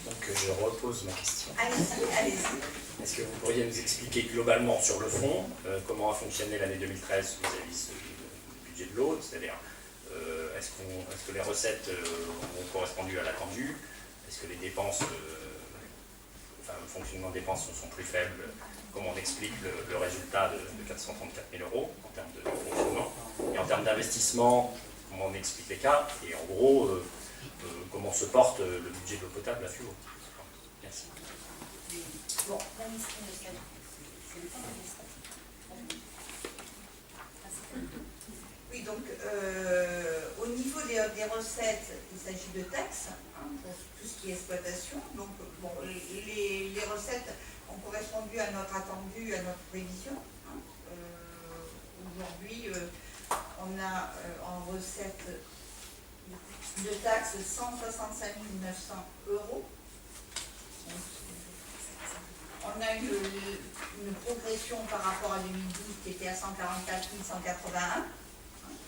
Donc je repose ma question. Allez-y, allez-y. Est-ce que vous pourriez nous expliquer globalement sur le fond comment a fonctionné l'année 2013 vis-à-vis du budget de l'autre, c'est-à-dire est-ce que les recettes ont correspondu à l'attendu? Est-ce que les dépenses, le fonctionnement des dépenses sont plus faibles? Comment on explique le résultat de 434 000 € en termes de fonctionnement? Et en termes d'investissement, comment on explique l'écart? Et en gros, comment se porte le budget de l'eau potable à Fuo? Merci. Bon, oui, donc au niveau des recettes, il s'agit de taxes, pour tout ce qui est exploitation. Donc bon, les recettes ont correspondu à notre attendu, à notre prévision. Aujourd'hui, on a en recettes de taxes 165 900 €. On a eu une progression par rapport à 2012 qui était à 144 181.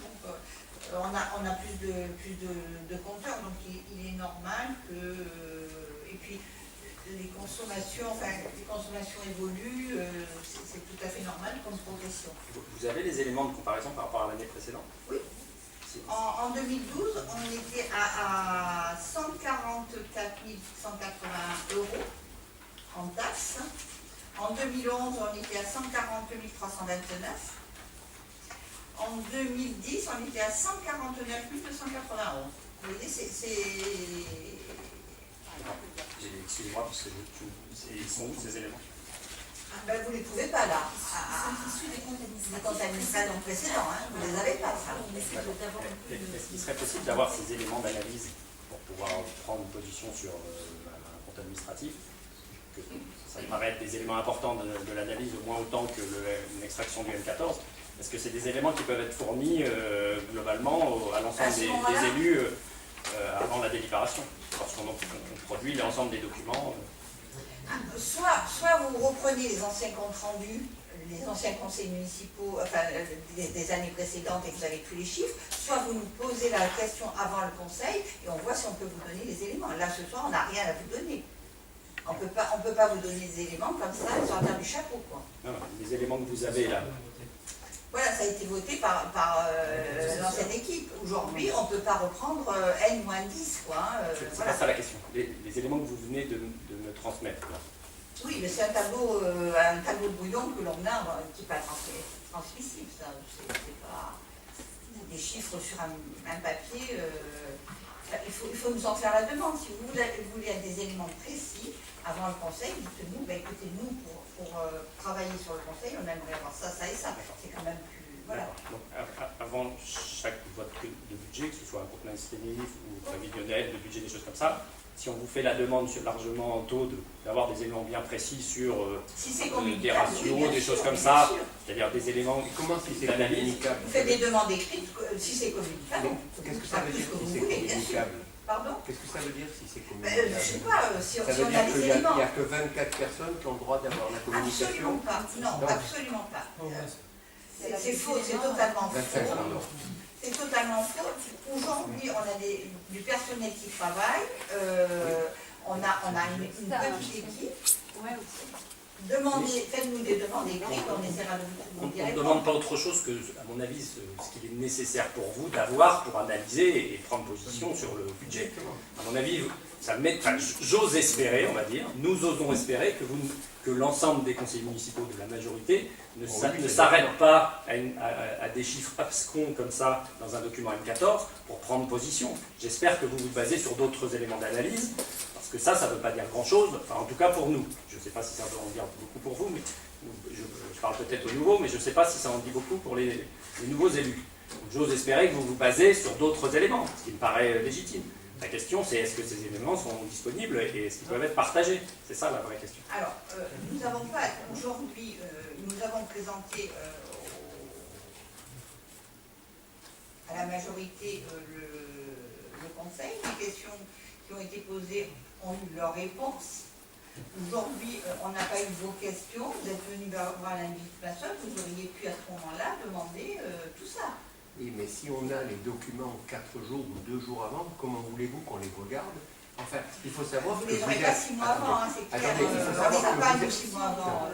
Donc, on a plus de compteurs, donc il est normal que... et puis, les consommations évoluent, c'est tout à fait normal comme progression. Vous avez les éléments de comparaison par rapport à l'année précédente? Oui. En 2012, on était à 144 181 € en taxes. En 2011, on était à 140 329. En 2010, on était à 149 291. Vous voyez, Excusez-moi, parce que ils sont où ces éléments? Ben, vous ne les trouvez pas là. Ils sont issus des comptes administratifs précédents, vous ne les avez pas, ça. Est-ce qu'il serait possible d'avoir ces éléments d'analyse pour pouvoir prendre une position sur un compte administratif? Ça me paraît être des éléments importants de l'analyse, au moins autant que l'extraction du M14. Est-ce que c'est des éléments qui peuvent être fournis globalement à l'ensemble des élus avant la délibération, lorsqu'on produit l'ensemble des documents? Soit vous reprenez les anciens comptes rendus, les anciens conseils municipaux, enfin des années précédentes et vous avez tous les chiffres, soit vous nous posez la question avant le conseil et on voit si on peut vous donner les éléments. Là ce soir on n'a rien à vous donner. On peut pas vous donner des éléments comme ça, sortir du chapeau, quoi. Non, les éléments que vous avez là. Voilà, ça a été voté par l'ancienne équipe. Aujourd'hui, on ne peut pas reprendre N-10, quoi. C'est Voilà. pas ça la question. Les éléments que vous venez de me transmettre là. Oui, mais c'est un tableau de brouillon que l'on a, qui n'est pas transmissible, ça. C'est pas des chiffres sur un papier. Il faut nous en faire la demande. Si vous voulez des éléments précis avant le conseil, dites-nous, écoutez, nous, pour travailler sur le conseil, on aimerait avoir ça, ça et ça. C'est quand même plus... Voilà. Donc, avant chaque vote de budget, que ce soit un compte administratif ou prévisionnel, de budget, des choses comme ça, si on vous fait la demande largement en taux d'avoir des éléments bien précis sur des ratios, des choses comme ça, c'est-à-dire des éléments... Comment si c'est communicable? Vous faites des demandes écrites, si c'est communicable. Qu'est-ce que ça veut dire si c'est communicable? Pardon? Qu'est-ce que ça veut dire si c'est communicable? Je ne sais pas, si ça on veut a dire des qu'il éléments. n'y a que 24 personnes qui ont le droit d'avoir la communication? Absolument pas, non, absolument pas. C'est faux, c'est totalement 25, faux. pardon. C'est totalement faux. Aujourd'hui, on a du personnel qui travaille, on a une petite équipe. Faites-nous des demandes écrites, on essaiera de vous dire. On ne demande pas autre chose que, à mon avis, ce qu'il est nécessaire pour vous d'avoir pour analyser et prendre position sur le budget. À mon avis, j'ose espérer, on va dire, nous osons espérer que l'ensemble des conseillers municipaux de la majorité ne s'arrêtent pas à des chiffres abscons comme ça dans un document M14 pour prendre position. J'espère que vous vous basez sur d'autres éléments d'analyse, parce que ça ne veut pas dire grand-chose, enfin, en tout cas pour nous. Je ne sais pas si ça veut en dire beaucoup pour vous, mais je parle peut-être aux nouveaux, mais je ne sais pas si ça en dit beaucoup pour les nouveaux élus. J'ose espérer que vous vous basez sur d'autres éléments, ce qui me paraît légitime. La question, c'est est-ce que ces éléments sont disponibles et est-ce qu'ils peuvent être partagés? C'est ça la vraie question. Alors, nous n'avons pas, aujourd'hui, nous avons présenté à la majorité le conseil. Les questions qui ont été posées ont eu leur réponse. Aujourd'hui, on n'a pas eu vos questions. Vous êtes venus voir l'invitation, vous auriez pu à ce moment-là demander tout ça. Oui, mais si on a les documents 4 jours ou 2 jours avant, comment voulez-vous qu'on les regarde Enfin, il faut savoir Vous que les vous aurez pas êtes... 6 mois avant, hein, c'est clair. Attendez, il faut On savoir les a que pas, vous nous, êtes... 6 mois avant.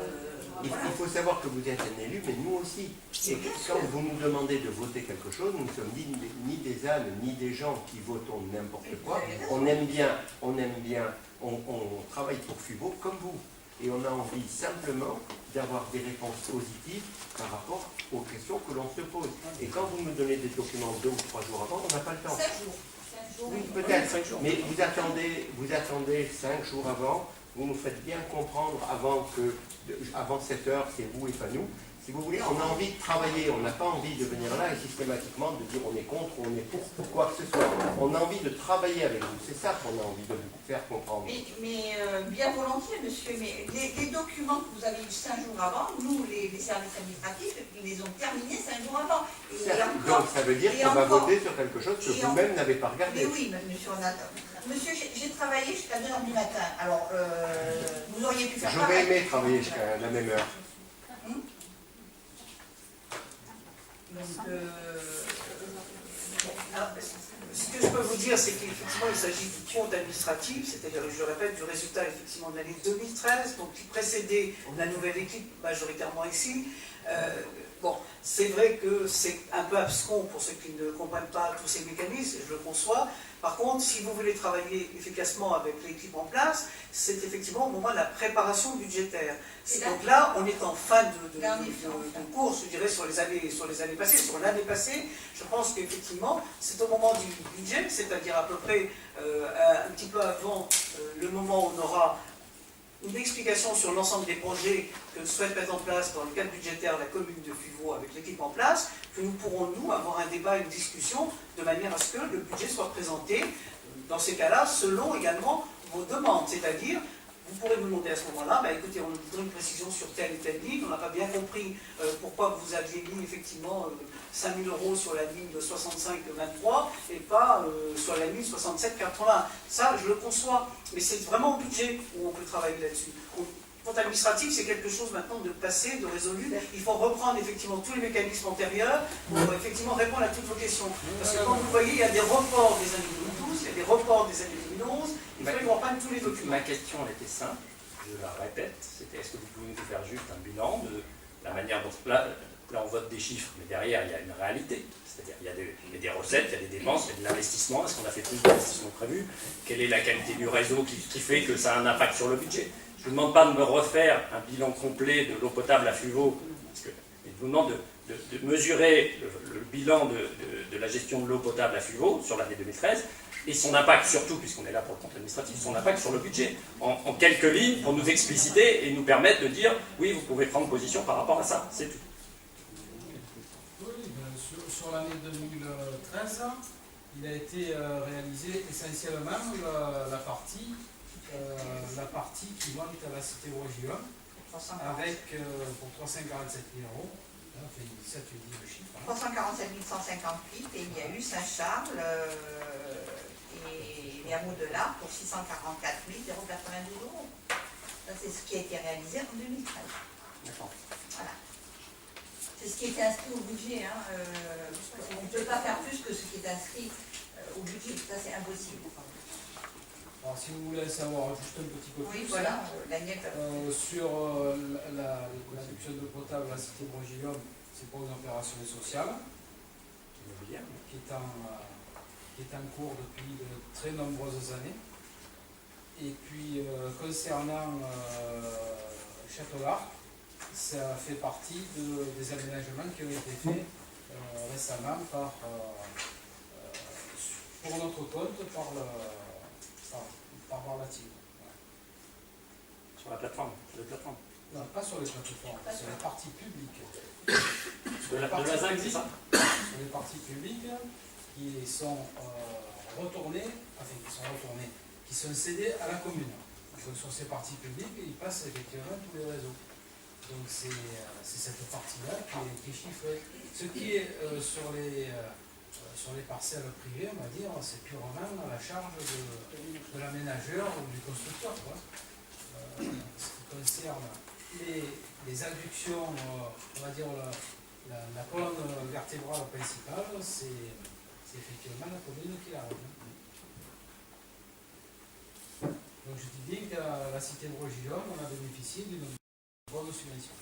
Il faut savoir que vous êtes un élu, mais nous aussi. Et quand vous nous demandez de voter quelque chose, nous ne sommes ni des ânes, ni des gens qui votons n'importe quoi. On aime bien, on travaille pour FUVO comme vous. Et on a envie simplement d'avoir des réponses positives par rapport aux questions que l'on se pose. Et quand vous me donnez des documents 2 ou 3 jours avant, on n'a pas le temps. 5 jours. 5 jours. Oui, peut-être, mais vous attendez 5 jours avant, vous nous faites bien comprendre avant 7 heures, c'est vous et pas nous. Si vous voulez, on a envie de travailler, on n'a pas envie de venir là et systématiquement de dire on est contre ou on est pour quoi que ce soit. On a envie de travailler avec vous, c'est ça qu'on a envie de vous faire comprendre. Mais bien volontiers, monsieur, mais les documents que vous avez eu 5 jours avant, nous, les services administratifs, ils les ont terminés 5 jours avant. Et encore, donc ça veut dire qu'on va voter sur quelque chose que vous-même n'avez pas regardé. Mais oui, monsieur, monsieur, j'ai travaillé jusqu'à 2h du matin, alors vous auriez pu faire J'aurais aimé travailler jusqu'à la même heure. Donc, alors, ce que je peux vous dire, c'est qu'effectivement, il s'agit du compte administratif, c'est-à-dire, je le répète, du résultat effectivement de l'année 2013, donc qui précédait la nouvelle équipe majoritairement ici. Bon, c'est vrai que c'est un peu abscon pour ceux qui ne comprennent pas tous ces mécanismes, je le conçois. Par contre, si vous voulez travailler efficacement avec l'équipe en place, c'est effectivement au moment de la préparation budgétaire. Donc là, on est en fin de course, je dirais, sur les années passées. Sur l'année passée, je pense qu'effectivement, c'est au moment du budget, c'est-à-dire à peu près un petit peu avant le moment où on aura une explication sur l'ensemble des projets que souhaite mettre en place dans le cadre budgétaire la commune de FUVO avec l'équipe en place, que nous pourrons, nous, avoir un débat, une discussion, de manière à ce que le budget soit présenté, dans ces cas-là, selon également vos demandes. C'est-à-dire, vous pourrez nous demander à ce moment-là, bah, écoutez, on nous donne une précision sur telle et telle ligne, on n'a pas bien compris pourquoi vous aviez mis effectivement 5 000 € sur la ligne de 65-23 et pas sur la ligne 67-80. Ça, je le conçois, mais c'est vraiment au budget où on peut travailler là-dessus. Compte administratif, c'est quelque chose maintenant de passé, de résolu. Il faut reprendre effectivement tous les mécanismes antérieurs pour effectivement répondre à toutes vos questions. Parce que quand vous voyez, il y a des reports des années 2012, il y a des reports des années 2011, il faut qu'on reprenne tous les documents. Ma question, elle était simple, je la répète, c'était est-ce que vous pouvez nous faire juste un bilan de la manière dont... Là, on vote des chiffres, mais derrière, il y a une réalité. C'est-à-dire, il y a des recettes, il y a des dépenses, il y a de l'investissement. Est-ce qu'on a fait plus d'investissement prévu? Quelle est la qualité du réseau qui fait que ça a un impact sur le budget? Je ne vous demande pas de me refaire un bilan complet de l'eau potable à FUVO, je vous demande de mesurer le bilan de la gestion de l'eau potable à FUVO sur l'année 2013, et son impact surtout, puisqu'on est là pour le compte administratif, son impact sur le budget, en quelques lignes, pour nous expliciter et nous permettre de dire, oui, vous pouvez prendre position par rapport à ça, c'est tout. Oui, sur l'année 2013, il a été réalisé essentiellement la partie qui monte à la cité Rogium, avec pour 347 000 €, enfin, ça tu dis le chiffre. 347 158 et il y a eu Saint-Charles et les hameaux de l'Arc pour 644 092 €. Ça, c'est ce qui a été réalisé en 2013. D'accord. Voilà. C'est ce qui était inscrit au budget. Hein, on ne peut pas faire plus que ce qui est inscrit au budget. Ça, c'est impossible. Alors, si vous voulez savoir juste un petit peu plus, Oui, voilà. sur l'adduction d'eau potable à la cité Brogilium, c'est pour une opération sociale qui est en cours depuis de très nombreuses années. Et puis, concernant Château-L'Arc, ça fait partie des aménagements qui ont été faits récemment pour notre compte par Lative. Sur la plateforme, Non, pas sur les plateformes, sur les parties publiques. De la ZAC, c'est ça? Sur les parties publiques qui sont retournées, qui sont cédées à la commune. Donc sur ces parties publiques, ils passent effectivement tous les réseaux. Donc c'est cette partie-là qui est chiffrée. Ce qui est sur les parcelles privées, on va dire, c'est purement à la charge de l'aménageur ou du constructeur, quoi. Ce qui concerne les adductions, on va dire la colonne vertébrale principale, c'est effectivement la commune qui la règle. Donc je te dis qu'à la cité de Rogillon, on a bénéficié d'une bonne subvention.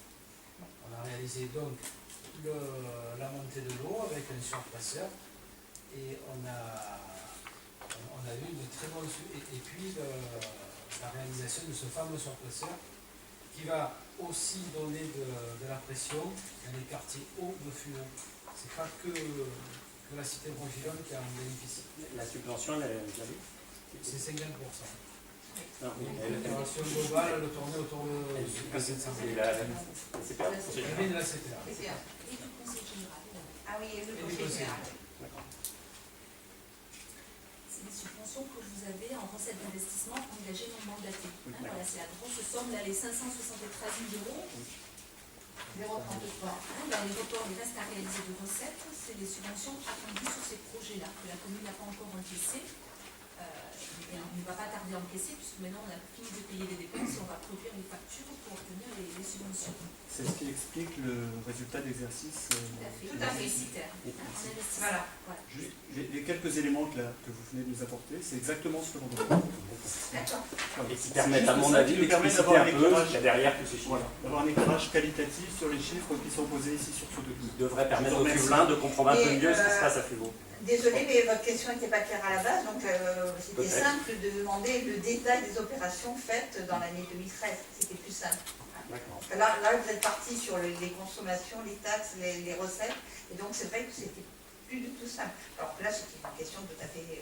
On a réalisé donc la montée de l'eau avec un surpresseur et on a eu une très bonne et puis la réalisation de ce fameux surpresseur qui va aussi donner de la pression dans les quartiers hauts de Fuon. C'est pas que la cité de Rogillon qui en bénéficie. La subvention, elle est déjà vue. C'est 50%. Non, oui, L'opération globale, elle tournait autour de 700 c'est 000. la CPA. Elle vient de la CTA. C'est bien. Et du conseil général. Ah oui, et le Et le conseil conseil. général. D'accord. C'est des subventions que vous avez en recettes d'investissement engagées non mandatées. Oui, Voilà, c'est la grosse somme, là, les 573 000 euros. 0,33. Dans les reports, les restes à réaliser de recettes, c'est les subventions attendues sur ces projets-là, que la commune n'a pas encore encaissées. Et on ne va pas tarder à encaisser, puisque maintenant on a fini de payer les dépenses et on va produire les factures pour obtenir les subventions. C'est ce qui explique le résultat d'exercice. Tout à fait. Publicitaire, en investissement. Voilà. Voilà. Les quelques éléments que vous venez de nous apporter, c'est exactement ce que l'on demande. D'accord. Voilà. Et qui permettent, à C'est mon ça avis, qui nous permet d'expliciter d'avoir un un peu éclairage. ce qu'il y a derrière tous ces chiffres. Voilà, d'avoir un éclairage qualitatif sur les chiffres qui sont posés ici sur ce document. Qui devrait permettre aux Merci. Fuvelins de comprendre un peu Et, mieux ce qui se passe à Fuveau. Désolée, mais votre question n'était pas claire à la base, donc c'était Peut-être. simple de demander le détail des opérations faites dans l'année 2013. C'était plus simple. D'accord. Là, vous êtes parti sur les consommations, les taxes, les recettes, et donc c'est vrai que c'était plus du tout simple. Alors là, c'était une question tout à fait...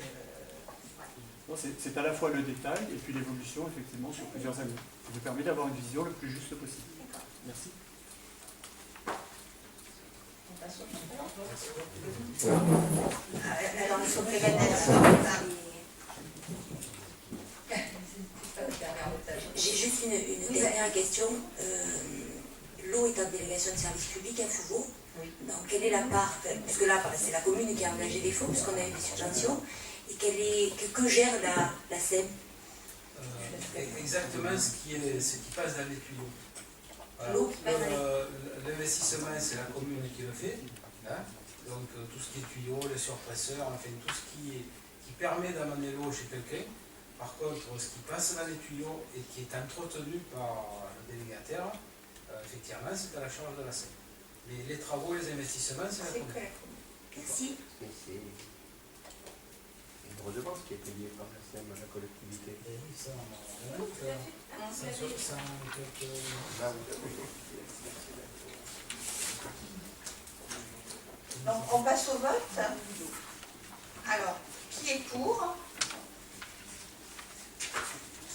voilà. Bon, c'est à la fois le détail et puis l'évolution, effectivement, sur plusieurs années. Ça nous permet d'avoir une vision le plus juste possible. D'accord. Merci. On passe au suivant. Alors, il faut que les sortent. J'ai juste une dernière question. L'eau est en délégation de service public à Fouveau. Oui. Donc, quelle est la part, parce que là, c'est la commune qui a engagé des fonds, puisqu'on a eu des subventions, et que gère la SEM? Exactement ce qui passe dans les tuyaux. Voilà. L'eau qui passe dans L'investissement, c'est la commune qui le fait. Hein. Donc tout ce qui est tuyaux, les surpresseurs, enfin tout ce qui permet d'amener l'eau chez quelqu'un. Par contre, ce qui passe dans les tuyaux et qui est entretenu par le délégataire, effectivement, c'est à la charge de la SEM. Mais les travaux, les investissements, c'est la C'est commune. clair. Merci. Mais c'est une redevance qui est payée par la SEM à la collectivité. Et oui, ça, on Tout à fait. Ah, vous l'avez- Là, vous avez- Donc, on passe au vote. Alors, qui est pour?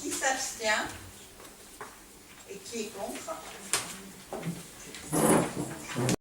Qui s'abstient? Et qui est contre?